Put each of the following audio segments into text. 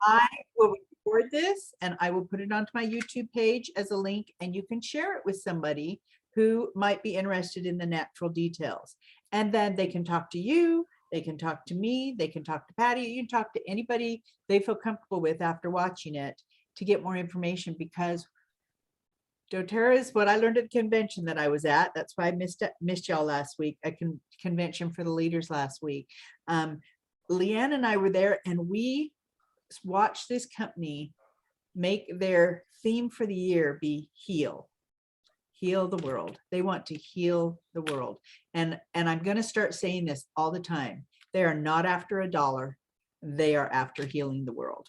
I will record this and I will put it onto my YouTube page as a link, and you can share it with somebody who might be interested in the natural details. And then they can talk to you, they can talk to me, they can talk to Patty, you can talk to anybody they feel comfortable with after watching it to get more information, because doTERRA is what I learned at the convention that I was at. That's why I missed y'all last week, a convention for the leaders last week. Leanne and I were there, and we watched this company make their theme for the year be heal the world. They want to heal the world. And I'm going to start saying this all the time. They are not after a dollar. They are after healing the world.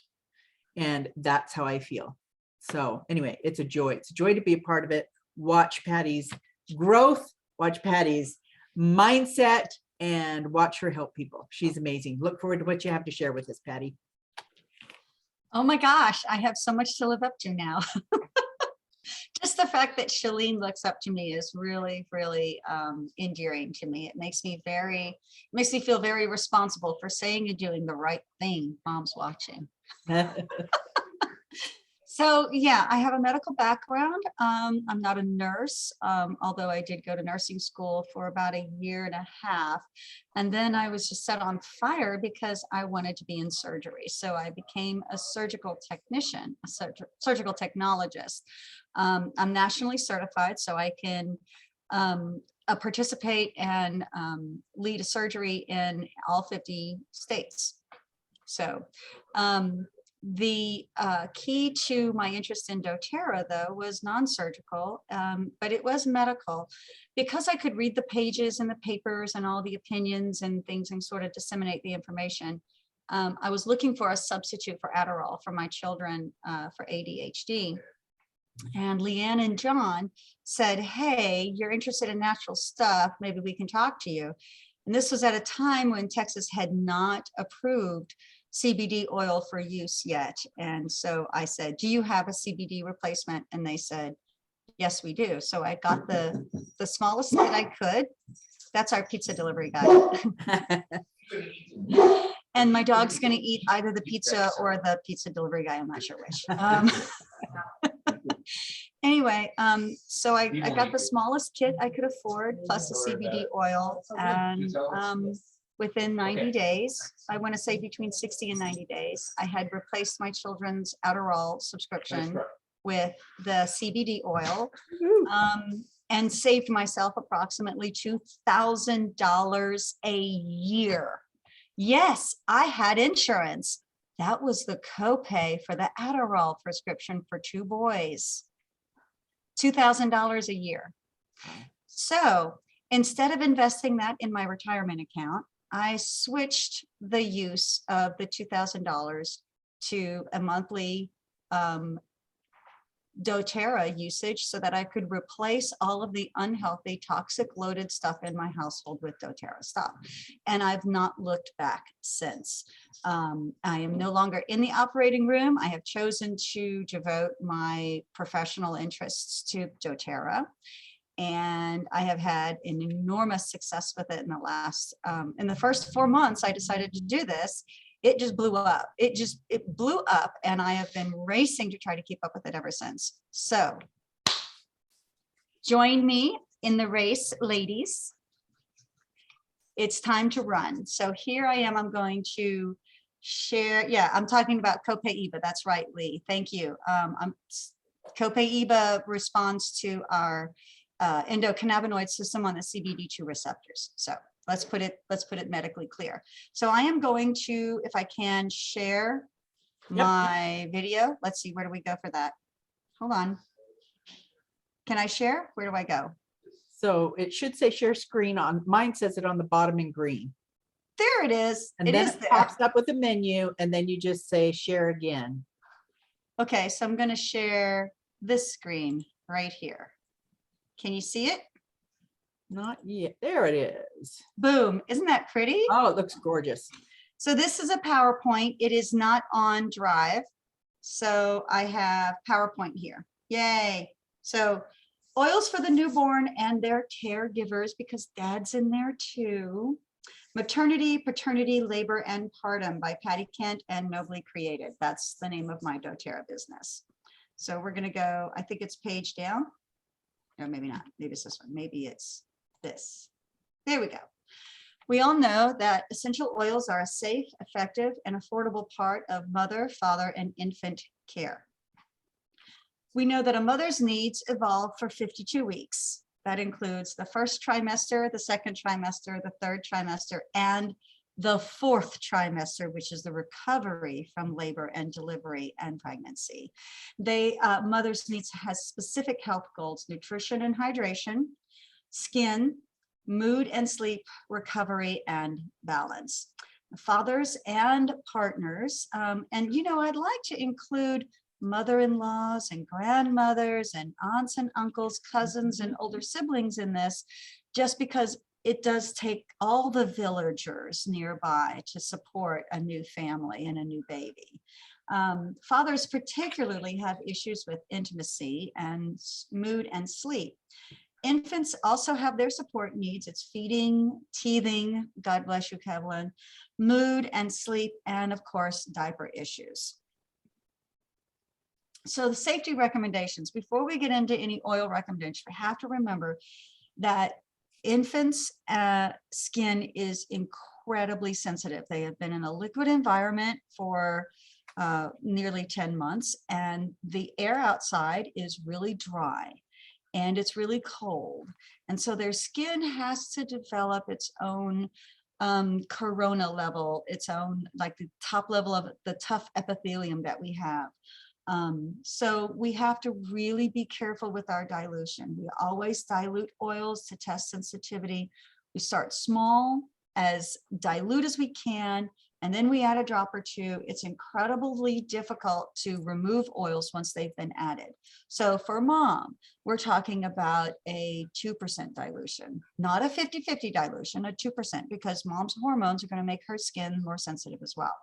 And that's how I feel. So anyway, it's a joy. It's a joy to be a part of it. Watch Patty's growth, watch Patty's mindset, and watch her help people. She's amazing. Look forward to what you have to share with us, Patti. Oh my gosh, I have so much to live up to now. Just the fact that Shalene looks up to me is really, really endearing to me. It makes me feel very responsible for saying and doing the right thing. Mom's watching. So yeah, I have a medical background. I'm not a nurse, although I did go to nursing school for about 1.5 years. And then I was just set on fire because I wanted to be in surgery. So I became a surgical technician, a surgical technologist. I'm nationally certified, so I can participate and lead a surgery in all 50 states. So the key to my interest in doTERRA, though, was non-surgical, but it was medical, because I could read the pages and the papers and all the opinions and things and sort of disseminate the information. I was looking for a substitute for Adderall for my children for ADHD. And Leanne and John said, hey, you're interested in natural stuff. Maybe we can talk to you. And this was at a time when Texas had not approved CBD oil for use yet. And so I said, do you have a CBD replacement? And they said, yes, we do. So I got the smallest kit I could. That's our pizza delivery guy. And my dog's going to eat either the pizza or the pizza delivery guy. I'm not sure which. Anyway, so I got the smallest kit I could afford, plus the CBD oil. And within 90 days, I want to say between 60 and 90 days, I had replaced my children's Adderall subscription with the CBD oil, and saved myself approximately $2,000 a year. Yes, I had insurance. That was the copay for the Adderall prescription for 2 boys. $2,000 a year. So instead of investing that in my retirement account, I switched the use of the $2,000 to a monthly doTERRA usage, so that I could replace all of the unhealthy, toxic loaded stuff in my household with doTERRA stuff. And I've not looked back since. I am no longer in the operating room. I have chosen to devote my professional interests to doTERRA. And I have had an enormous success with it in in the first 4 months I decided to do this. It just blew up. It blew up, and I have been racing to try to keep up with it ever since. So join me in the race, ladies. It's time to run. So here I am. I'm going to share. Yeah, I'm talking about copay-EBA. That's right, Lee. Thank you. Copay-EBA responds to our endocannabinoid system on the CBD2 receptors. So let's put it medically clear. So I am going to, if I can, share my video. Let's see, where do we go for that? Hold on. Can I share? Where do I go? So it should say share screen on, mine says it on the bottom in green. There it is. And then it pops up with a menu, and then you just say share again. Okay, so I'm going to share this screen right here. Can you see it? Not yet. There it is. Boom. Isn't that pretty? Oh, it looks gorgeous. So this is a PowerPoint. It is not on Drive. So I have PowerPoint here. Yay. So oils for the newborn and their caregivers, because dad's in there too. Maternity, Paternity, Labor, and Partum by Patti Kent and Nobly Created. That's the name of my doTERRA business. So we're going to go, I think it's page down. No, maybe not. Maybe it's this one. Maybe it's this. There we go. We all know that essential oils are a safe, effective, and affordable part of mother, father, and infant care. We know that a mother's needs evolve for 52 weeks. That includes the first trimester, the second trimester, the third trimester, and the fourth trimester, which is the recovery from labor and delivery and pregnancy. Mother's needs has specific health goals: nutrition and hydration, skin, mood and sleep, recovery, and balance. Fathers and partners, and you know, I'd like to include mother-in-laws and grandmothers and aunts and uncles, cousins and older siblings in this, just because it does take all the villagers nearby to support a new family and a new baby. Fathers particularly have issues with intimacy and mood and sleep. Infants also have their support needs. It's feeding, teething, God bless you, Kevlin, mood and sleep, and of course, diaper issues. So the safety recommendations, before we get into any oil recommendations, we have to remember that infants' skin is incredibly sensitive. They have been in a liquid environment for nearly 10 months, and the air outside is really dry and it's really cold. And so their skin has to develop its own corona level, its own, like the top level of the tough epithelium that we have. So we have to really be careful with our dilution. We always dilute oils to test sensitivity. We start small, as dilute as we can, and then we add a drop or two. It's incredibly difficult to remove oils once they've been added. So for mom, we're talking about a 2% dilution, not a 50-50 dilution, a 2%, because mom's hormones are going to make her skin more sensitive as well.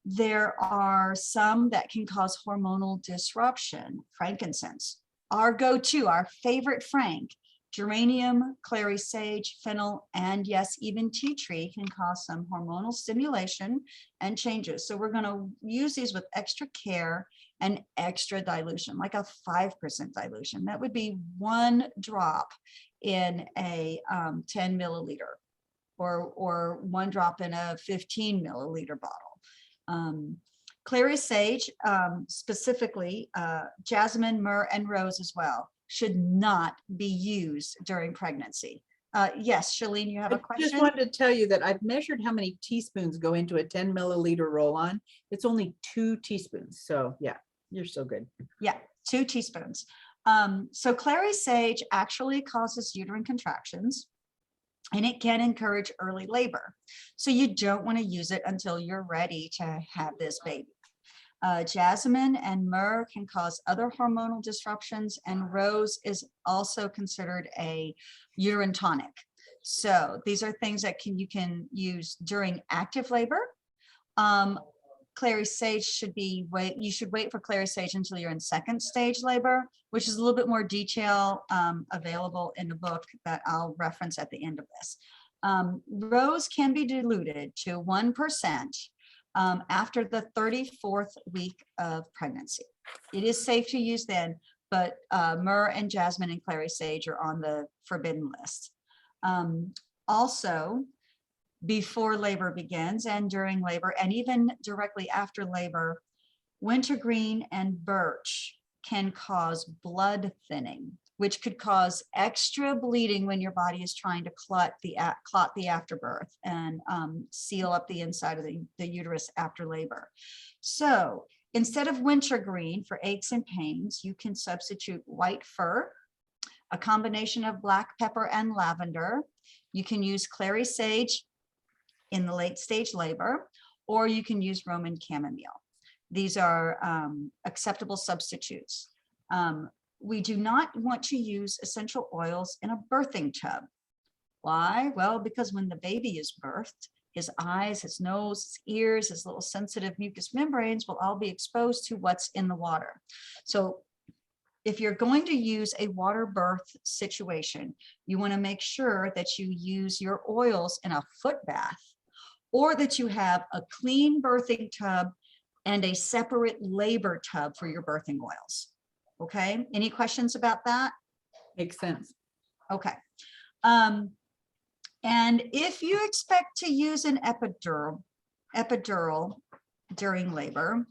There are some that can cause hormonal disruption. Frankincense, our go-to, our favorite frank, geranium, clary sage, fennel, and yes, even tea tree can cause some hormonal stimulation and changes. So we're going to use these with extra care and extra dilution, like a 5% dilution. That would be 1 drop in a 10 milliliter or 1 drop in a 15 milliliter bottle. Clary sage, specifically jasmine, myrrh, and rose as well, should not be used during pregnancy. Yes, Shalene, you have a question? I just wanted to tell you that I've measured how many teaspoons go into a 10 milliliter roll-on. It's only 2 teaspoons. So yeah, you're so good. Yeah, 2 teaspoons. So clary sage actually causes uterine contractions, and it can encourage early labor. So you don't want to use it until you're ready to have this baby. Jasmine and myrrh can cause other hormonal disruptions, and rose is also considered a uterine tonic. So these are things that you can use during active labor. Clary sage you should wait for clary sage until you're in 2nd stage labor, which is a little bit more detail available in the book that I'll reference at the end of this. Rose can be diluted to 1% after the 34th week of pregnancy. It is safe to use then, but myrrh and jasmine and clary sage are on the forbidden list. Also, before labor begins and during labor, and even directly after labor, wintergreen and birch can cause blood thinning, which could cause extra bleeding when your body is trying to clot the afterbirth and seal up the inside of the uterus after labor. So instead of wintergreen for aches and pains, you can substitute white fir, a combination of black pepper and lavender. You can use clary sage in the late stage labor, or you can use Roman chamomile. These are acceptable substitutes. We do not want to use essential oils in a birthing tub. Why? Well, because when the baby is birthed, his eyes, his nose, his ears, his little sensitive mucous membranes will all be exposed to what's in the water. So if you're going to use a water birth situation, you want to make sure that you use your oils in a foot bath, or that you have a clean birthing tub and a separate labor tub for your birthing oils. Okay, any questions about that? Makes sense. Okay. And if you expect to use an epidural during labor,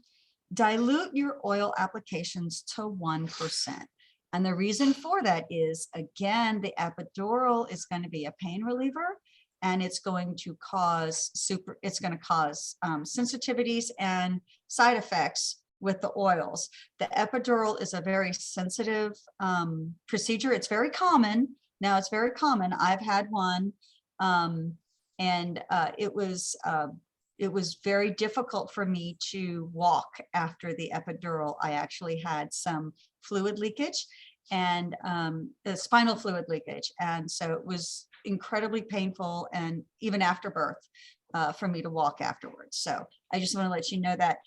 dilute your oil applications to 1%. And the reason for that is, again, the epidural is going to be a pain reliever, and it's going to cause sensitivities and side effects with the oils. The epidural is a very sensitive procedure. It's very common. Now it's very common. I've had one, and it was very difficult for me to walk after the epidural. I actually had some fluid leakage and the spinal fluid leakage. And so it was incredibly painful, and even after birth, for me to walk afterwards. So I just want to let you know that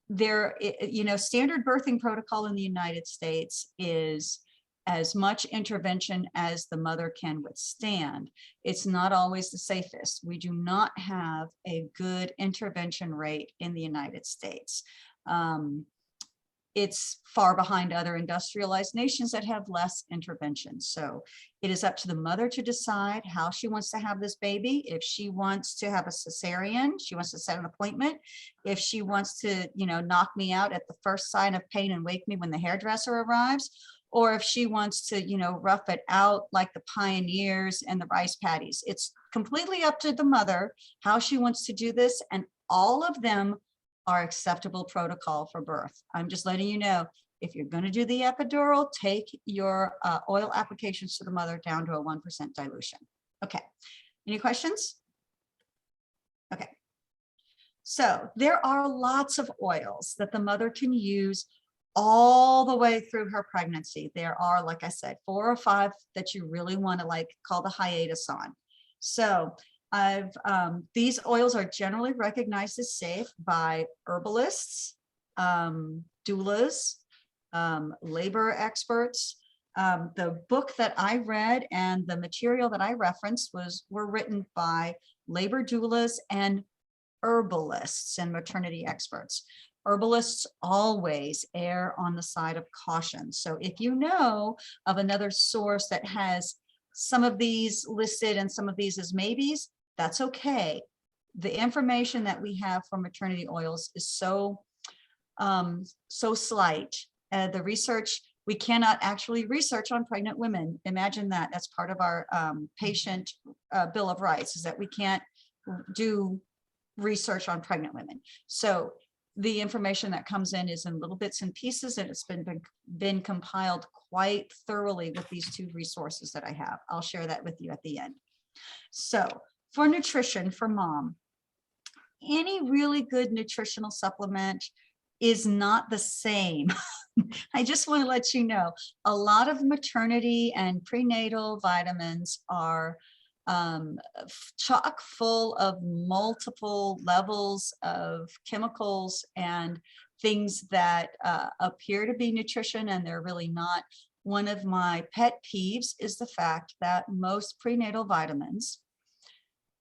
standard birthing protocol in the United States is as much intervention as the mother can withstand. It's not always the safest. We do not have a good intervention rate in the United States. It's far behind other industrialized nations that have less intervention. So it is up to the mother to decide how she wants to have this baby. If she wants to have a cesarean, she wants to set an appointment. If she wants to, knock me out at the first sign of pain and wake me when the hairdresser arrives, or if she wants to, rough it out like the pioneers and the rice paddies. It's completely up to the mother how she wants to do this, and all of them are acceptable protocol for birth. I'm just letting you know, if you're going to do the epidural, take your oil applications to the mother down to a 1% dilution. Okay, any questions? Okay, so there are lots of oils that the mother can use all the way through her pregnancy. There are, like I said, 4 or 5 that you really want to call the hiatus on. So these oils are generally recognized as safe by herbalists, doulas, labor experts. The book that I read and the material that I referenced were written by labor doulas and herbalists and maternity experts. Herbalists always err on the side of caution. So if you know of another source that has some of these listed and some of these as maybes, that's okay. The information that we have for maternity oils is so slight. The research, we cannot actually research on pregnant women. Imagine that. That's part of our patient Bill of Rights, is that we can't do research on pregnant women. So the information that comes in is in little bits and pieces, and it's been compiled quite thoroughly with these 2 resources that I have. I'll share that with you at the end. So for nutrition for mom, any really good nutritional supplement is not the same. I just want to let you know, a lot of maternity and prenatal vitamins are chock full of multiple levels of chemicals and things that appear to be nutrition, and they're really not. One of my pet peeves is the fact that most prenatal vitamins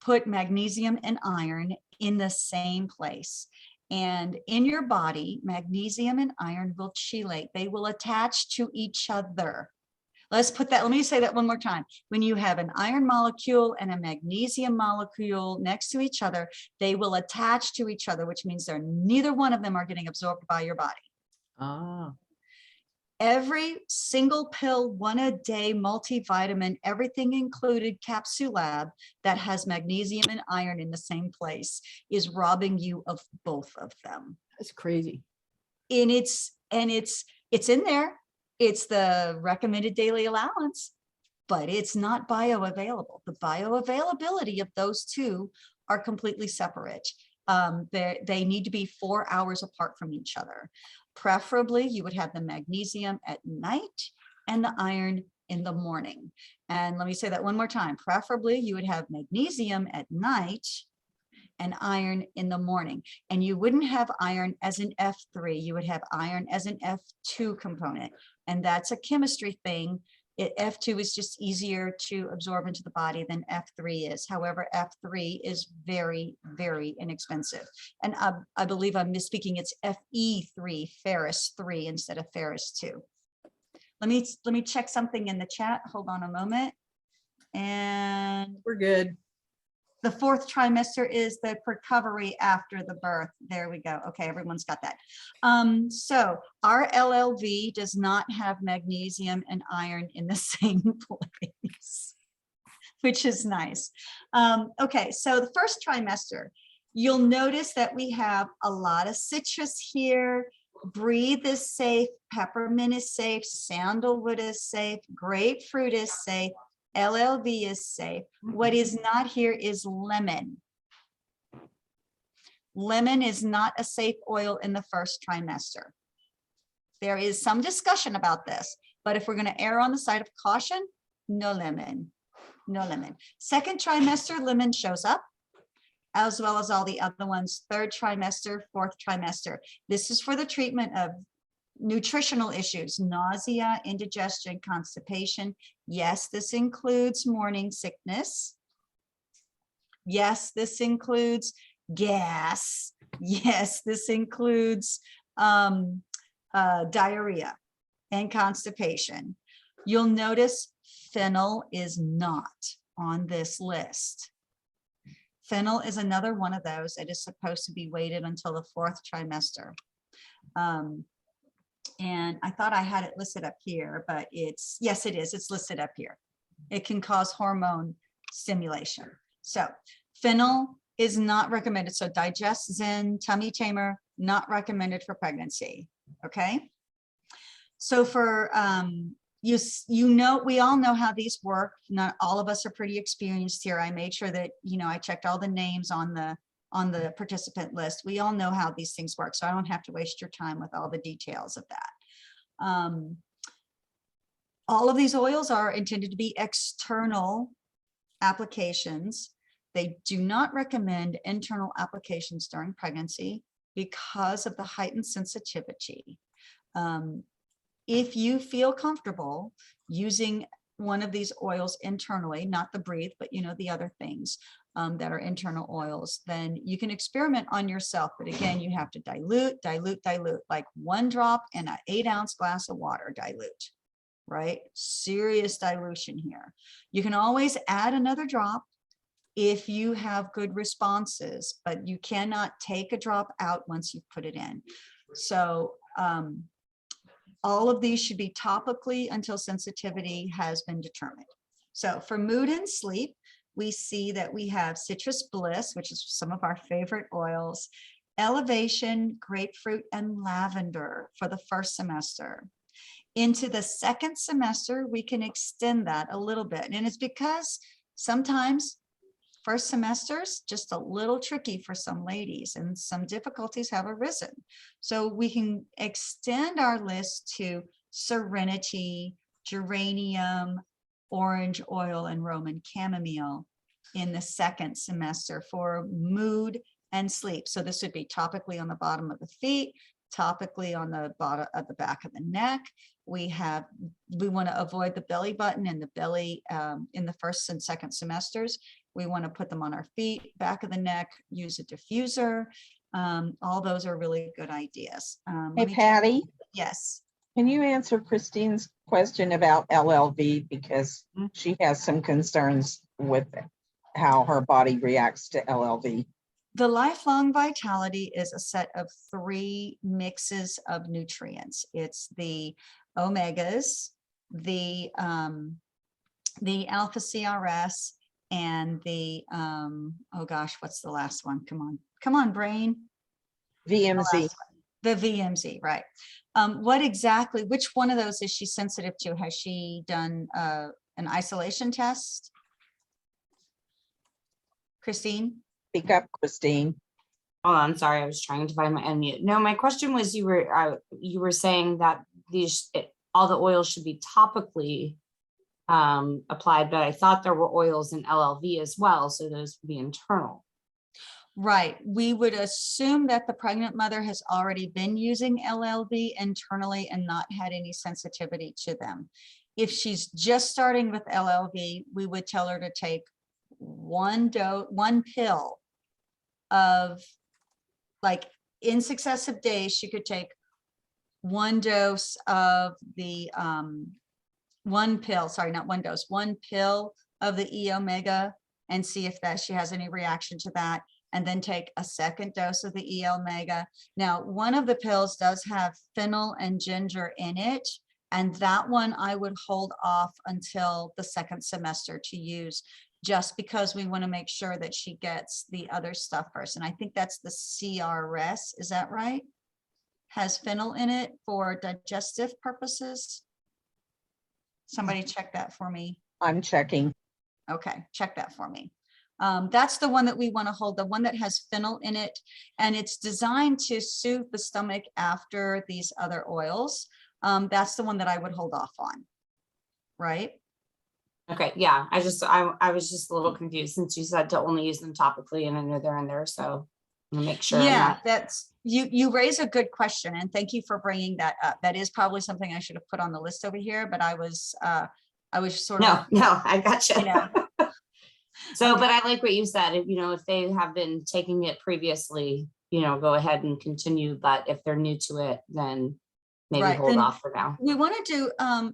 put magnesium and iron in the same place. And in your body, magnesium and iron will chelate. They will attach to each other. Let me say that one more time. When you have an iron molecule and a magnesium molecule next to each other, they will attach to each other, which means neither one of them are getting absorbed by your body. Ah. Every single pill, 1 a day multivitamin, everything included Capsulab that has magnesium and iron in the same place is robbing you of both of them. That's crazy. And it's in there. It's the recommended daily allowance, but it's not bioavailable. The bioavailability of those 2 are completely separate. They need to be 4 hours apart from each other. Preferably, you would have the magnesium at night and the iron in the morning. And let me say that one more time. Preferably, you would have magnesium at night and iron in the morning. And you wouldn't have iron as an F3, you would have iron as an F2 component. And that's a chemistry thing. F2 is just easier to absorb into the body than F3 is. However, F3 is very, very inexpensive. And I believe I'm misspeaking. It's Fe3, ferrous 3 instead of ferrous 2. Let me check something in the chat. Hold on a moment. And We're good. the 4th trimester is the recovery after the birth. There we go. Okay, everyone's got that. So our LLV does not have magnesium and iron in the same place, which is nice. Okay, so the 1st trimester, you'll notice that we have a lot of citrus here. Breathe is safe, peppermint is safe, sandalwood is safe, grapefruit is safe, LLV is safe. What is not here is lemon. Lemon is not a safe oil in the 1st trimester. There is some discussion about this, but if we're going to err on the side of caution, no lemon, no lemon. 2nd trimester, lemon shows up, as well as all the other ones. 3rd trimester, 4th trimester. This is for the treatment of nutritional issues, nausea, indigestion, constipation. Yes, this includes morning sickness. Yes, this includes gas. Yes, this includes diarrhea and constipation. You'll notice Fennel is not on this list. Fennel is another one of those that is supposed to be waited until the 4th trimester. And I thought I had it listed up here, but yes, it is. It's listed up here. It can cause hormone stimulation. So Fennel is not recommended. So Digest Zen, Tummy Tamer, not recommended for pregnancy. Okay. So for, we all know how these work. Not all of us are pretty experienced here. I made sure that, I checked all the names on the participant list. We all know how these things work, so I don't have to waste your time with all the details of that. All of these oils are intended to be external applications. They do not recommend internal applications during pregnancy because of the heightened sensitivity. If you feel comfortable using one of these oils internally, not the Breathe, but the other things that are internal oils, then you can experiment on yourself. But again, you have to dilute, like 1 drop in an 8-ounce glass of water, dilute, right? Serious dilution here. You can always add another drop if you have good responses, but you cannot take a drop out once you put it in. So all of these should be topically until sensitivity has been determined. So for mood and sleep, we see that we have Citrus Bliss, which is some of our favorite oils, Elevation, Grapefruit, and Lavender for the 1st semester. Into the 2nd semester, we can extend that a little bit. And it's because sometimes 1st semesters just a little tricky for some ladies and some difficulties have arisen. So we can extend our list to Serenity, Geranium, Orange Oil, and Roman Chamomile in the 2nd semester for mood and sleep. So this would be topically on the bottom of the feet, topically on the bottom of the back of the neck. We want to avoid the belly button and the belly in the 1st and 2nd semesters. We want to put them on our feet, back of the neck, use a diffuser. All those are really good ideas. Hey, Patty. Yes. Can you answer Christine's question about LLV, because she has some concerns with how her body reacts to LLV? The Lifelong Vitality is a set of 3 mixes of nutrients. It's the omegas, the alpha CRS, and the oh gosh, what's the last one? Come on, brain. VMZ. The VMZ, right? Which one of those is she sensitive to? Has she done an isolation test? Christine? Speak up, Christine. Hold on, sorry, I was trying to find my unmute. No, my question was, you were saying that all the oils should be topically applied, but I thought there were oils in LLV as well, so those would be internal. Right. We would assume that the pregnant mother has already been using LLV internally and not had any sensitivity to them. If she's just starting with LLV, we would tell her to take one pill of, like, in successive days, she could take one dose of the one pill of the E omega and see if that she has any reaction to that, and then take a second dose of the E omega. Now, one of the pills does have fennel and ginger in it, and that one I would hold off until the second semester to use, just because we want to make sure that she gets the other stuff first. And I think that's the CRS, is that right? Has fennel in it for digestive purposes. Somebody check that for me. I'm checking. Okay, check that for me. That's the one that we want to hold, the one that has fennel in it, and it's designed to soothe the stomach after these other oils. That's the one that I would hold off on, right? Okay, yeah, I was just a little confused since you said to only use them topically, and I know they're in there, so I'm gonna make sure. I'm Yeah, not- that's, you raise a good question, and thank you for bringing that up. That is probably something I should have put on the list over here, but I was sort of, No, I gotcha. you know. So, but I like what you said, if they have been taking it previously, go ahead and continue, but if they're new to it, then maybe Right, hold then off for now. we want to do,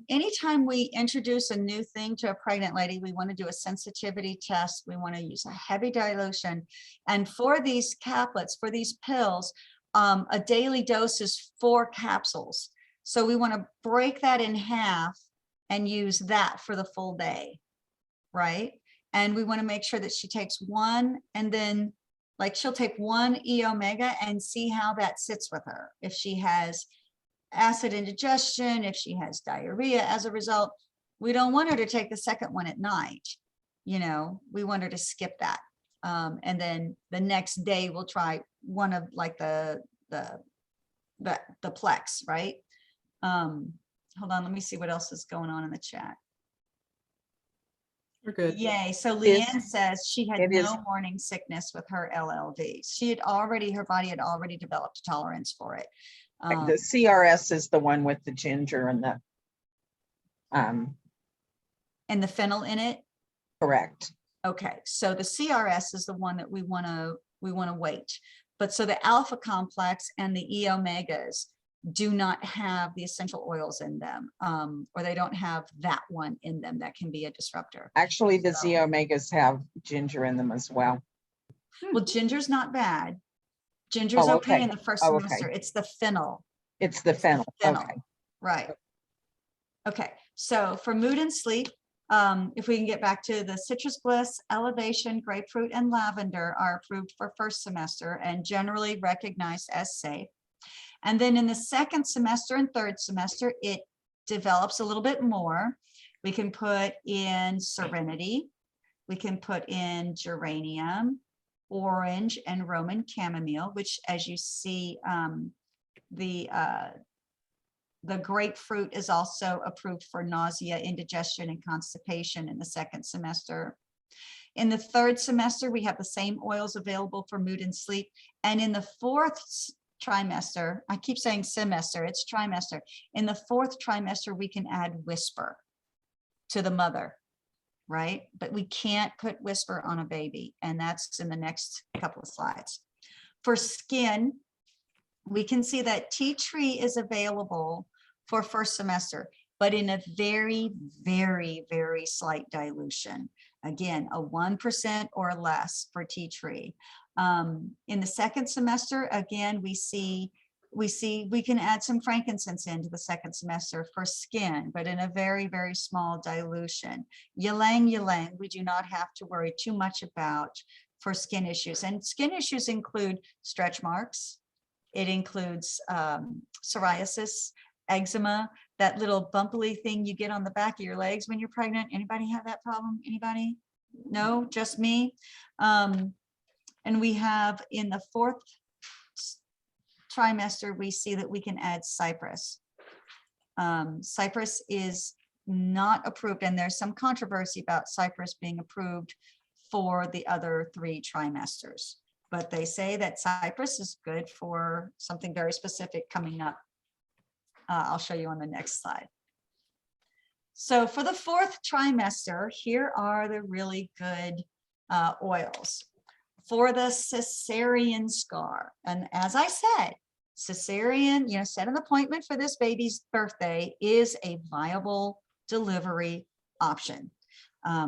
anytime we introduce a new thing to a pregnant lady, we want to do a sensitivity test. We want to use a heavy dilution. And for these caplets, for these pills, a daily dose is 4 capsules. So we want to break that in half and use that for the full day, right? And we want to make sure that she takes one, and then, like, she'll take one E omega and see how that sits with her. If she has acid indigestion, if she has diarrhea as a result, we don't want her to take the second one at night. We want her to skip that. And then the next day we'll try one of, like, the Plex, right? Hold on, let me see what else is going on in the chat. We're good. Yay. So Is- Leanne says she had it is- no morning sickness with her LLV. Her body had already developed a tolerance for it. The CRS is the one with the ginger and the And the fennel in it. correct. Okay, so the CRS is the one that we want to wait. But so the alpha complex and the E omegas do not have the essential oils in them, or they don't have that one in them that can be a disruptor. Actually, the So- Z omegas have ginger in them as well. Well, ginger's not bad. Ginger's Oh, okay okay. in the first Oh, okay. semester. It's the fennel. It's the fennel. Fennel. Okay. Right. Okay, so for mood and sleep, if we can get back to the citrus bliss, elevation, grapefruit, and lavender are approved for first semester and generally recognized as safe. And then in the second semester and third semester, it develops a little bit more. We can put in Serenity. We can put in geranium, orange, and Roman chamomile, which, as you see, the grapefruit is also approved for nausea, indigestion, and constipation in the second semester. In the third semester, we have the same oils available for mood and sleep. And in the fourth trimester, I keep saying semester, it's trimester. In the fourth trimester, we can add Whisper to the mother, right? But we can't put Whisper on a baby, and that's in the next couple of slides. For skin, we can see that tea tree is available for first semester, but in a very, very, very slight dilution. Again, a 1% or less for tea tree. In the second semester, again, we see we can add some frankincense into the second semester for skin, but in a very, very small dilution. Ylang ylang, we do not have to worry too much about for skin issues. And skin issues include stretch marks. It includes psoriasis, eczema, that little bumpily thing you get on the back of your legs when you're pregnant. Anybody have that problem? Anybody? No, just me. And we have in the fourth trimester, we see that we can add cypress. Cypress is not approved, and there's some controversy about cypress being approved for the other 3 trimesters. but they say that cypress is good for something very specific coming up. I'll show you on the next slide. So for the 4th trimester, here are the really good oils for the cesarean scar. And as I said, cesarean, set an appointment for this baby's birthday is a viable delivery option.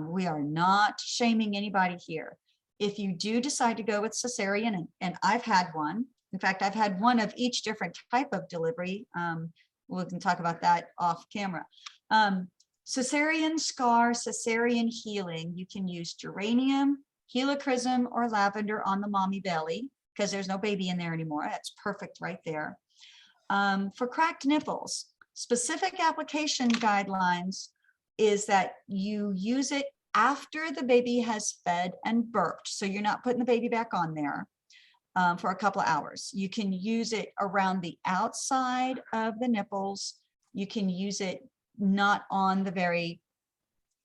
We are not shaming anybody here. If you do decide to go with cesarean, and I've had one, in fact, I've had one of each different type of delivery. We can talk about that off camera. Cesarean scar, cesarean healing, you can use geranium, helichrysum, or lavender on the mommy belly, because there's no baby in there anymore. That's perfect right there. For cracked nipples, specific application guidelines is that you use it after the baby has fed and burped. So you're not putting the baby back on there for a couple of hours. You can use it around the outside of the nipples. You can use it not on the very,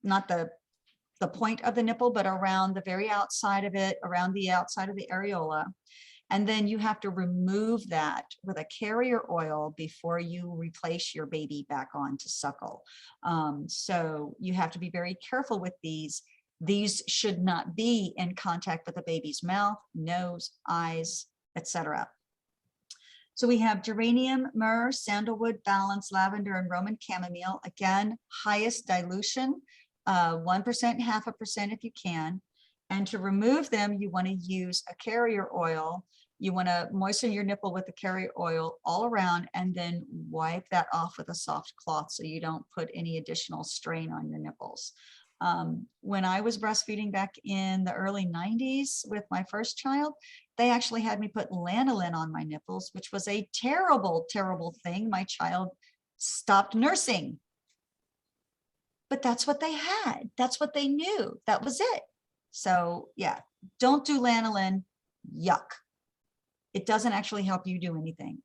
not the point of the nipple, but around the very outside of it, around the outside of the areola. And then you have to remove that with a carrier oil before you replace your baby back on to suckle. So you have to be very careful with these. These should not be in contact with the baby's mouth, nose, eyes, etc. So we have geranium, myrrh, sandalwood, balance, lavender, and Roman chamomile. Again, highest dilution, 1%, 0.5% if you can. And to remove them, you want to use a carrier oil. You want to moisten your nipple with the carrier oil all around and then wipe that off with a soft cloth so you don't put any additional strain on your nipples. When I was breastfeeding back in the early 90s with my first child, they actually had me put lanolin on my nipples, which was a terrible, terrible thing. My child stopped nursing. But that's what they had. That's what they knew. That was it. So yeah, don't do lanolin. Yuck. It doesn't actually help you do anything.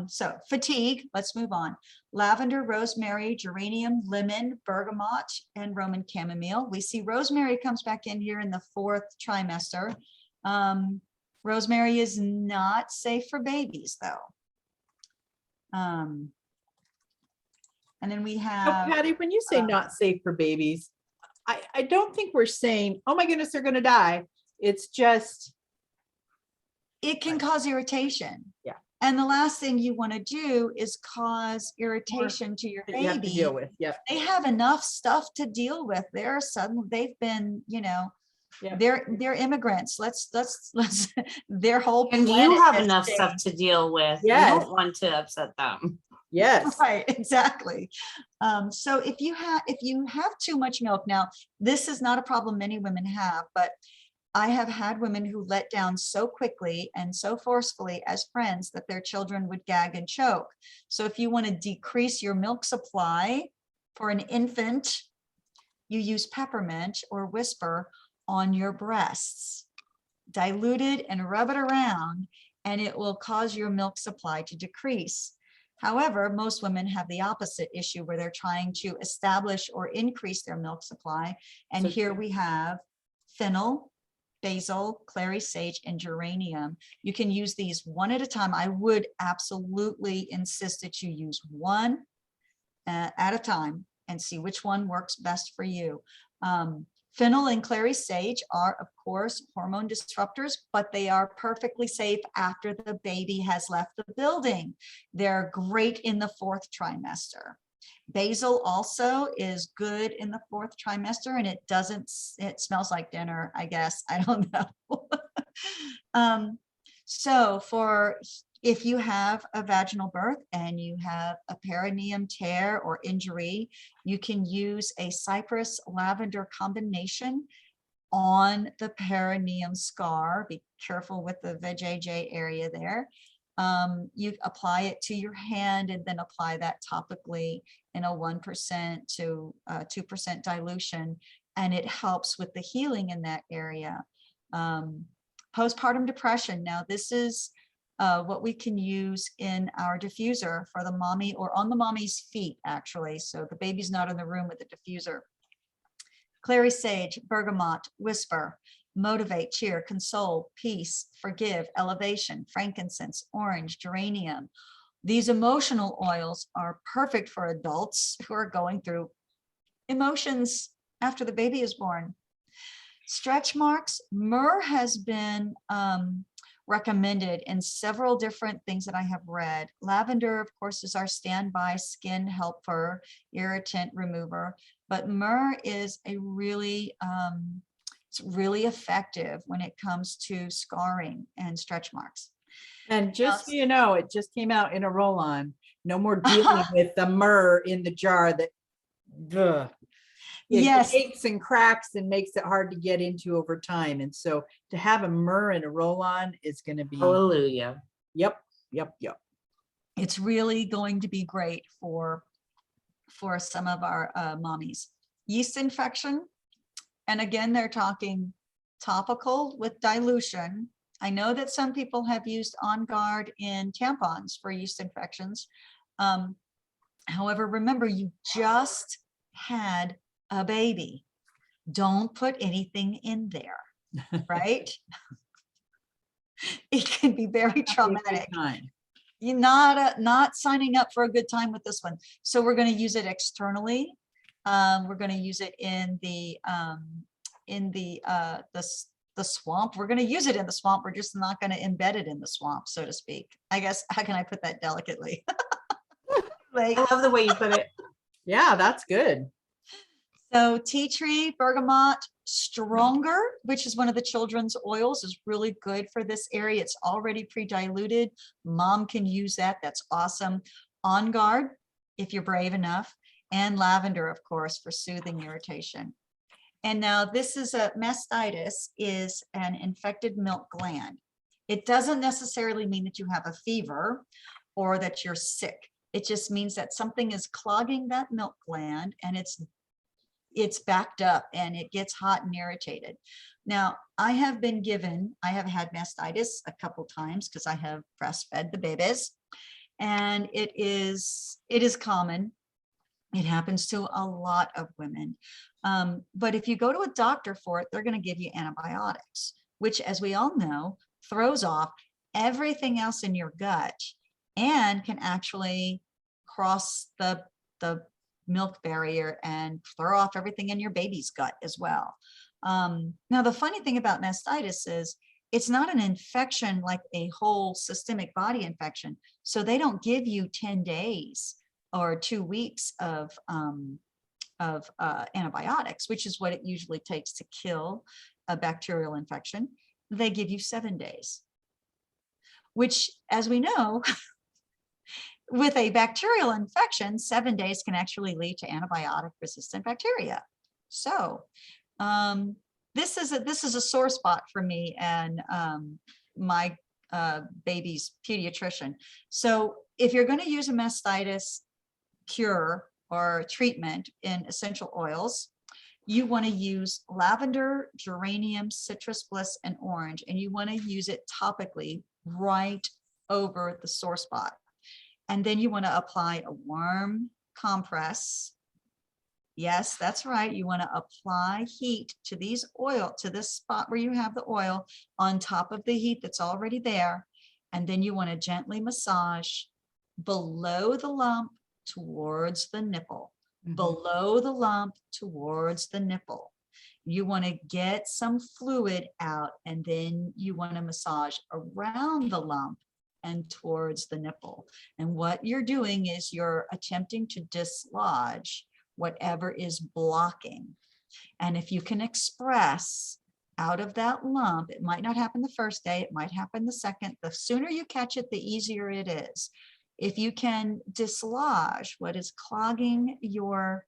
So fatigue, let's move on. Lavender, rosemary, geranium, lemon, bergamot, and Roman chamomile. We see rosemary comes back in here in the 4th trimester. Rosemary is not safe for babies though. And then we So have— Patty, when you say not safe for babies, I don't think we're saying, oh my goodness, they're going to die. It's just, it can cause irritation. Yeah. And the last thing you want to do is cause irritation to your you have to baby. deal with. Yep. They have enough stuff to deal with. They've been, Yeah. they're immigrants. Let's their whole And you planet have has enough changed. stuff to deal with. Yes. You don't want to upset them. Yes. Right, exactly. So if you have too much milk, now this is not a problem many women have, but I have had women who let down so quickly and so forcefully as friends that their children would gag and choke. So if you want to decrease your milk supply for an infant, you use peppermint or whisper on your breasts. Dilute it and rub it around, and it will cause your milk supply to decrease. However, most women have the opposite issue where they're trying to establish or increase their milk supply. And So here we have fennel, basil, clary sage, and geranium. You can use these one at a time. I would absolutely insist that you use one at a time and see which one works best for you. Fennel and clary sage are, of course, hormone disruptors, but they are perfectly safe after the baby has left the building. They're great in the 4th trimester. Basil also is good in the 4th trimester, and it smells like dinner, I guess. I don't know. So if you have a vaginal birth and you have a perineum tear or injury, you can use a cypress lavender combination on the perineum scar. Be careful with the vajayjay area there. You apply it to your hand and then apply that topically in a 1% to 2% dilution, and it helps with the healing in that area. Postpartum depression. Now this is what we can use in our diffuser for the mommy or on the mommy's feet, actually. So the baby's not in the room with the diffuser. Clary sage, bergamot, whisper. motivate, cheer, console, peace, forgive, elevation, frankincense, orange, geranium. These emotional oils are perfect for adults who are going through emotions after the baby is born. Stretch marks, myrrh has been recommended in several different things that I have read. Lavender, of course, is our standby skin helper, irritant remover, but myrrh is a really, it's really effective when it comes to scarring and stretch marks. And just so Yes. you know, it just came out in a roll-on. No more dealing with the myrrh in the jar that, ugh. It Yes, aches and cracks and makes it hard to get into over time. And so to have a myrrh in a roll-on is going to be, Hallelujah. yep. it's really going to be great for some of our mommies. Yeast infection, and again, they're talking topical with dilution. I know that some people have used On Guard in tampons for yeast infections. However, remember, you just had a baby. Don't put anything in there, right? It can be very traumatic. You're not signing up for a good time with this one. So we're going to use it externally. We're going to use it in the swamp. We're going to use it in the swamp. We're just not going to embed it in the swamp, so to speak. I guess, how can I put that delicately? Like, I love the way you put it. Yeah, that's good. so tea tree, bergamot, stronger, which is one of the children's oils, is really good for this area. It's already pre-diluted. Mom can use that. That's awesome. On Guard, if you're brave enough, and lavender, of course, for soothing irritation. And now this is a mastitis, is an infected milk gland. It doesn't necessarily mean that you have a fever or that you're sick. It just means that something is clogging that milk gland and it's backed up and it gets hot and irritated. Now, I have had mastitis a couple times because I have breastfed the babies, and it is common. It happens to a lot of women. But if you go to a doctor for it, they're going to give you antibiotics, which, as we all know, throws off everything else in your gut and can actually cross the milk barrier and throw off everything in your baby's gut as well. Now, the funny thing about mastitis is it's not an infection like a whole systemic body infection. So they don't give you 10 days or 2 weeks of antibiotics, which is what it usually takes to kill a bacterial infection. They give you 7 days, which, as we know, with a bacterial infection, 7 days can actually lead to antibiotic resistant bacteria. So this is a sore spot for me and my baby's pediatrician. So if you're going to use a mastitis cure or treatment in essential oils, you want to use lavender, geranium, citrus bliss, and orange, and you want to use it topically right over the sore spot. And then you want to apply a warm compress. Yes, that's right. You want to apply heat to this spot where you have the oil on top of the heat that's already there. And then you want to gently massage below the lump towards the nipple, below the lump towards the nipple. You want to get some fluid out, and then you want to massage around the lump and towards the nipple. And what you're doing is you're attempting to dislodge whatever is blocking. And if you can express out of that lump, it might not happen the first day, it might happen the second. The sooner you catch it, the easier it is. If you can dislodge what is clogging your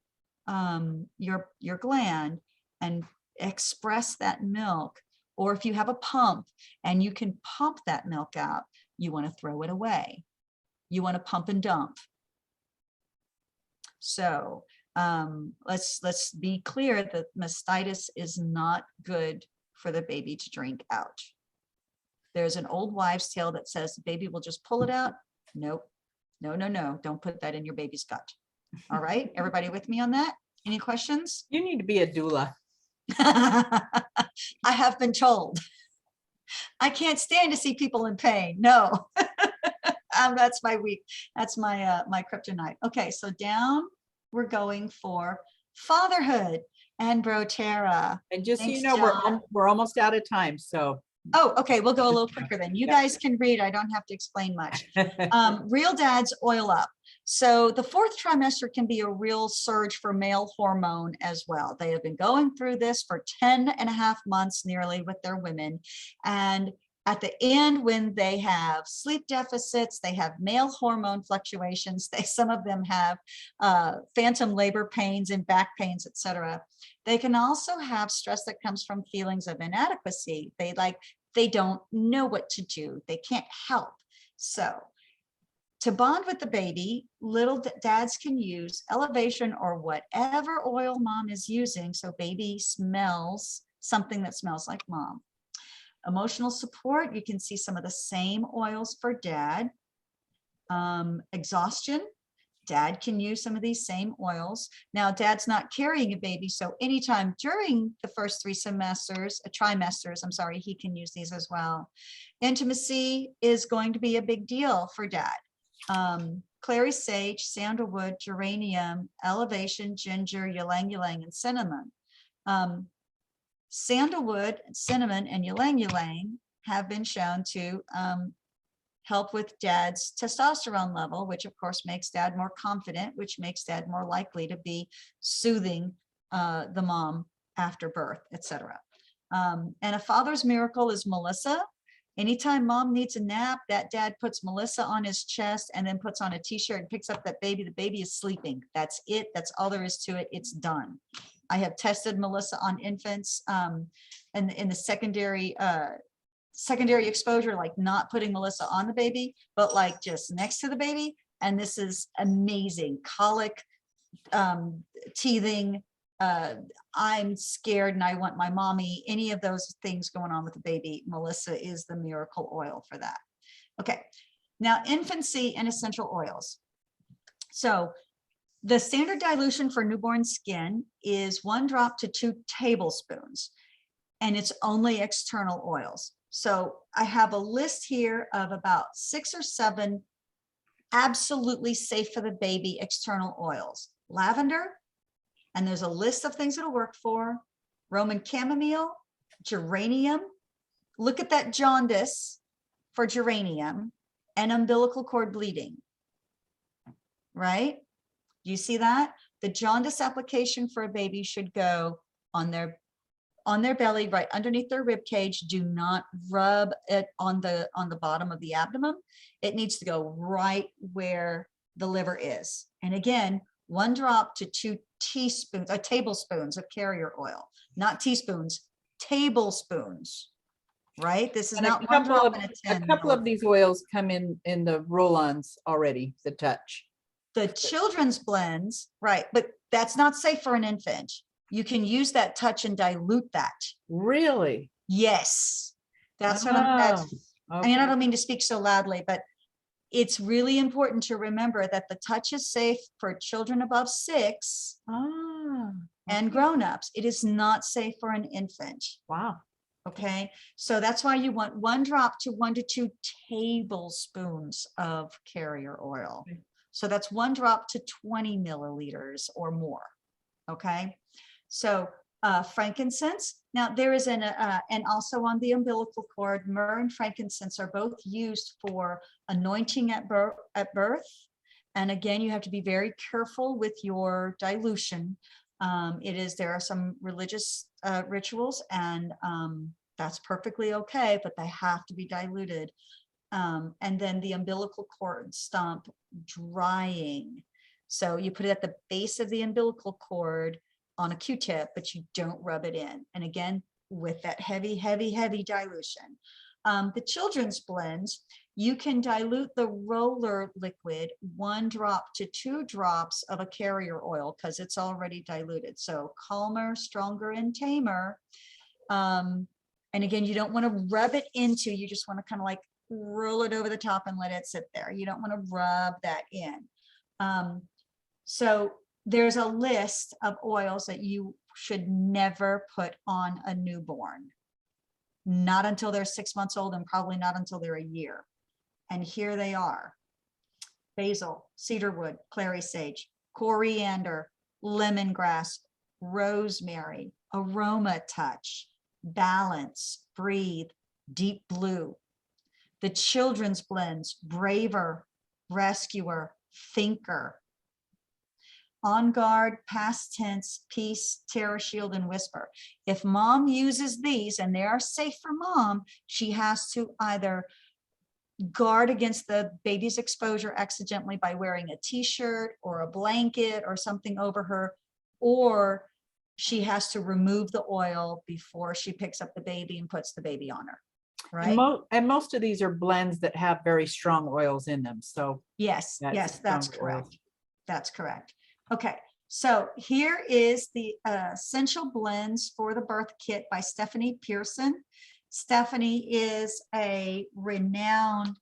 gland and express that milk, or if you have a pump and you can pump that milk out, you want to throw it away. You want to pump and dump. So let's be clear that mastitis is not good for the baby to drink out. There's an old wives' tale that says the baby will just pull it out. Nope. No. Don't put that in your baby's gut. All right. Everybody with me on that? Any questions? You need to be a doula. I have been told. I can't stand to see people in pain. No. That's my my kryptonite. Okay, so down we're going for fatherhood and Brotera. And just so you Thanks, know, John. we're almost out of time, so. Oh, okay, we'll go a little quicker then. You Yeah. guys can read. I don't have to explain much. Real dads oil up. So the fourth trimester can be a real surge for male hormone as well. They have been going through this for 10 and a half months nearly with their women. And at the end, when they have sleep deficits, they have male hormone fluctuations, some of them have phantom labor pains and back pains, etc. They can also have stress that comes from feelings of inadequacy. They don't know what to do. They can't help. So to bond with the baby, little dads can use elevation or whatever oil mom is using, so baby smells something that smells like mom. Emotional support, you can see some of the same oils for dad. Exhaustion, dad can use some of these same oils. Now, dad's not carrying a baby, so anytime during the first trimesters, I'm sorry, he can use these as well. Intimacy is going to be a big deal for dad. Clary sage, sandalwood, geranium, elevation, ginger, ylang ylang, and cinnamon. Sandalwood, cinnamon, and ylang ylang have been shown to help with dad's testosterone level, which of course makes dad more confident, which makes dad more likely to be soothing the mom after birth, etc. And a father's miracle is Melissa. Anytime mom needs a nap, that dad puts Melissa on his chest and then puts on a t-shirt and picks up that baby. The baby is sleeping. That's it. That's all there is to it. It's done. I have tested Melissa on infants and in the secondary exposure, like not putting Melissa on the baby, but like just next to the baby. And this is amazing. Colic, teething, I'm scared and I want my mommy, any of those things going on with the baby, Melissa is the miracle oil for that. Okay, now infancy and essential oils. So the standard dilution for newborn skin is 1 drop to 2 tablespoons, and it's only external oils. So I have a list here of about 6 or 7 absolutely safe for the baby external oils. Lavender, and there's a list of things that'll work for. Roman chamomile, geranium. Look at that jaundice for geranium, and umbilical cord bleeding, right? You see that? The jaundice application for a baby should go on their belly, right underneath their rib cage. Do not rub it on the bottom of the abdomen. It needs to go right where the liver is. And again, 1 drop to 2 teaspoons or tablespoons of carrier oil, not teaspoons, tablespoons, right? This is And not 1 drop in a 10. a couple of these oils come in the roll-ons already, the touch. The children's blends, right, but that's not safe for an infant. You can use that touch and dilute that. Really? Yes, that's what Oh, I mean, I okay. don't mean to speak so loudly, but it's really important to remember that the touch is safe for children above 6 Ah, and grown-ups. It is not safe for an infant. wow. Okay, so that's why you want 1 drop to 1 to 2 tablespoons of carrier oil. Okay. So that's 1 drop to 20 milliliters or more. Okay, so frankincense. Now there is and also on the umbilical cord, myrrh and frankincense are both used for anointing at birth. And again, you have to be very careful with your dilution. There are some religious rituals, and that's perfectly okay, but they have to be diluted. And then the umbilical cord stump drying. So you put it at the base of the umbilical cord on a Q-tip, but you don't rub it in. And again, with that heavy, heavy, heavy dilution. The children's blends, you can dilute the roller liquid 1 drop to 2 drops of a carrier oil because it's already diluted. So calmer, stronger, and tamer. And again, you don't want to rub it into, you just want to kind of like roll it over the top and let it sit there. You don't want to rub that in. So there's a list of oils that you should never put on a newborn. Not until they're 6 months old and probably not until they're a year. And here they are. Basil, cedarwood, clary sage, coriander, lemongrass, rosemary, aroma touch, balance, breathe, deep blue. The children's blends, braver, rescuer, thinker. On guard, past tense, peace, terror shield, and whisper. If mom uses these and they are safe for mom, she has to either guard against the baby's exposure accidentally by wearing a t-shirt or a blanket or something over her, or she has to remove the oil before she picks up the baby and puts the baby on her, right? And most of these are blends that have very strong oils in them. So Yes, yes, that's stronger oils. correct. That's correct. Okay, so here is the essential blends for the birth kit by Stephanie Pearson. Stephanie is a renowned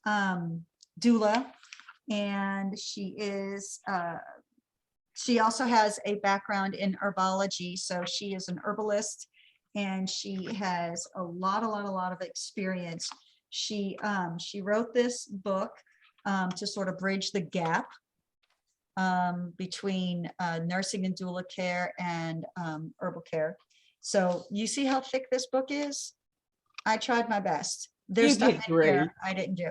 doula, and she also has a background in herbology. So she is an herbalist, and she has a lot of experience. She wrote this book to sort of bridge the gap between nursing and doula care and herbal care. So you see how thick this book is? I tried my best. There's You stuff did in great. here I didn't do.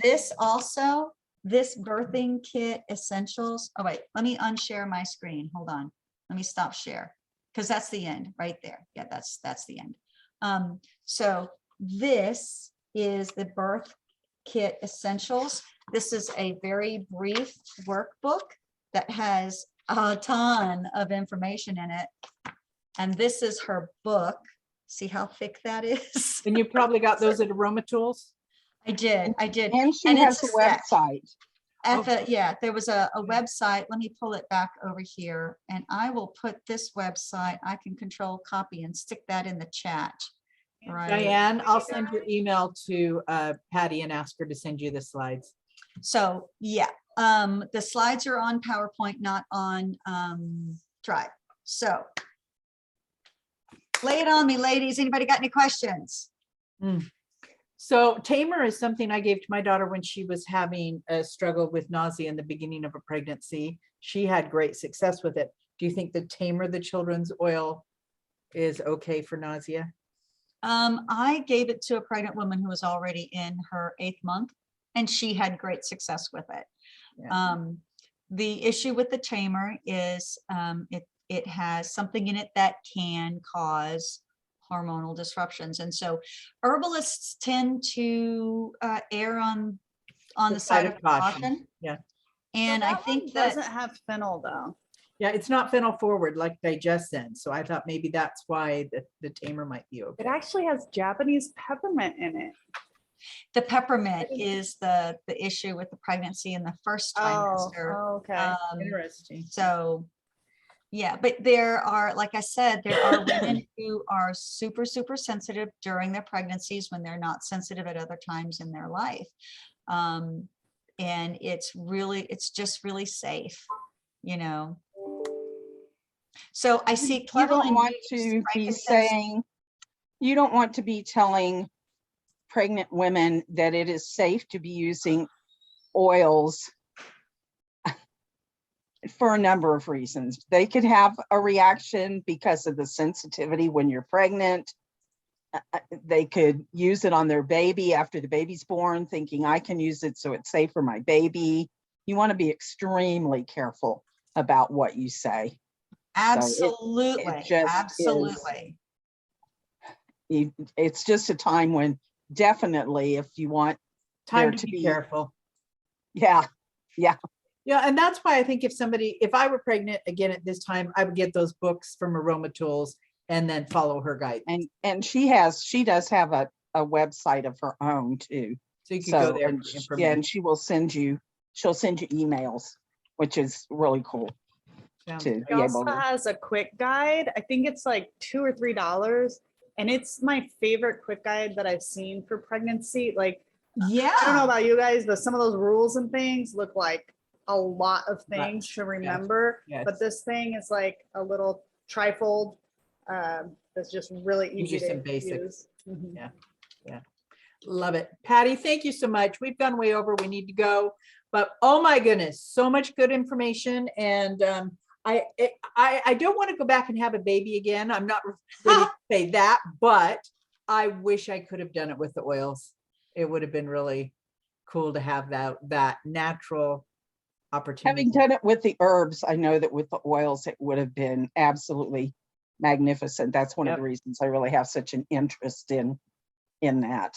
This birthing kit essentials. Oh wait, let me unshare my screen. Hold on. Let me stop share, because that's the end right there. Yeah, that's the end. So this is the birth kit essentials. This is a very brief workbook that has a ton of information in it. And this is her book. See how thick that is? And you probably got those at Aroma Tools. I did. And she And has it's a a set. website. Yeah, there was a website. Let me pull it back over here, and I will put this website. I can control copy and stick that in the chat. Right. Diane, I'll send your email to Patty and ask her to send you the slides. So yeah, the slides are on PowerPoint, not on Drive. So lay it on me, ladies. Anybody got any questions? So tamer is something I gave to my daughter when she was having a struggle with nausea in the beginning of a pregnancy. She had great success with it. Do you think the tamer, the children's oil, is okay for nausea? I gave it to a pregnant woman who was already in her 8th month, and she had great success with it. Yeah. The issue with the tamer is it has something in it that can cause hormonal disruptions, and so herbalists tend to err on the side of caution. Yeah. And So I that think one that doesn't have Fennel though. Yeah, it's not fennel forward like digestin. So I thought maybe that's why the tamer might be okay. It actually has Japanese peppermint in it. the peppermint is the issue with the pregnancy in the first trimester. Oh, okay. Interesting. So, yeah, but there are, like I said, there are women who are super, super sensitive during their pregnancies when they're not sensitive at other times in their life. And it's just really safe, you know. So I see You Cleveland. don't want to be frankincense. saying, you don't want to be telling pregnant women that it is safe to be using oils for a number of reasons. They could have a reaction because of the sensitivity when you're pregnant. They could use it on their baby after the baby's born, thinking I can use it so it's safe for my baby. You want to be extremely careful about what you say. Absolutely, it just absolutely. It's just a time when definitely, if you want Time there to be careful. Yeah. Yeah, and that's why I think if I were pregnant again at this time, I would get those books from Aroma Tools and then follow her guide. And she does have a website of her own too. So you could go there and for information. and she'll send you emails, which is really cool. Sounds To great. be It able also to, has a quick guide. I think it's like $2 or $3. And it's my favorite quick guide that I've seen for pregnancy. Like, Yeah. I don't know about you guys, but some of those rules and things look like a lot of things Much, to remember. yes. But this thing is like a little trifold. That's just really Gives you easy some to basic. use. Mhm. Love it. Patty, thank you so much. We've gone way over. We need to go. But oh my goodness, so much good information. And I don't want to go back and have a baby again. I'm not ready to say that, but I wish I could have done it with the oils. It would have been really cool to have that natural opportunity. Having done it with the herbs, I know that with the oils, it would have been absolutely magnificent. That's one of Yep. the reasons I really have such an interest in that.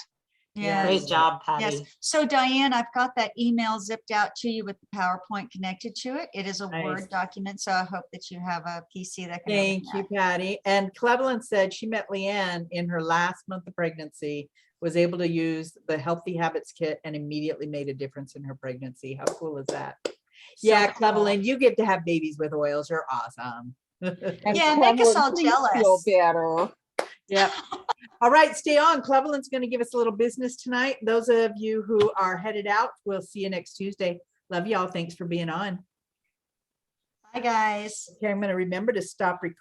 Yeah. Great job, Yes. Patty. So Diane, I've got that email zipped out to you with the PowerPoint connected to it. It is a Nice. Word document, so I hope that you have a PC that can. open Thank you, that. Patty. And Cleveland said she met Leanne in her last month of pregnancy, was able to use the Healthy Habits Kit and immediately made a difference in her pregnancy. How cool is that? Yeah, So Cleveland, you get to have babies with oils. You're awesome. And Yeah, make us Cleveland, all please Feel jealous. better. Yep. All right, stay on. Cleveland's going to give us a little business tonight. Those of you who are headed out, we'll see you next Tuesday. Love y'all. Thanks for being on. Bye, guys. Okay, I'm going to remember to stop recording.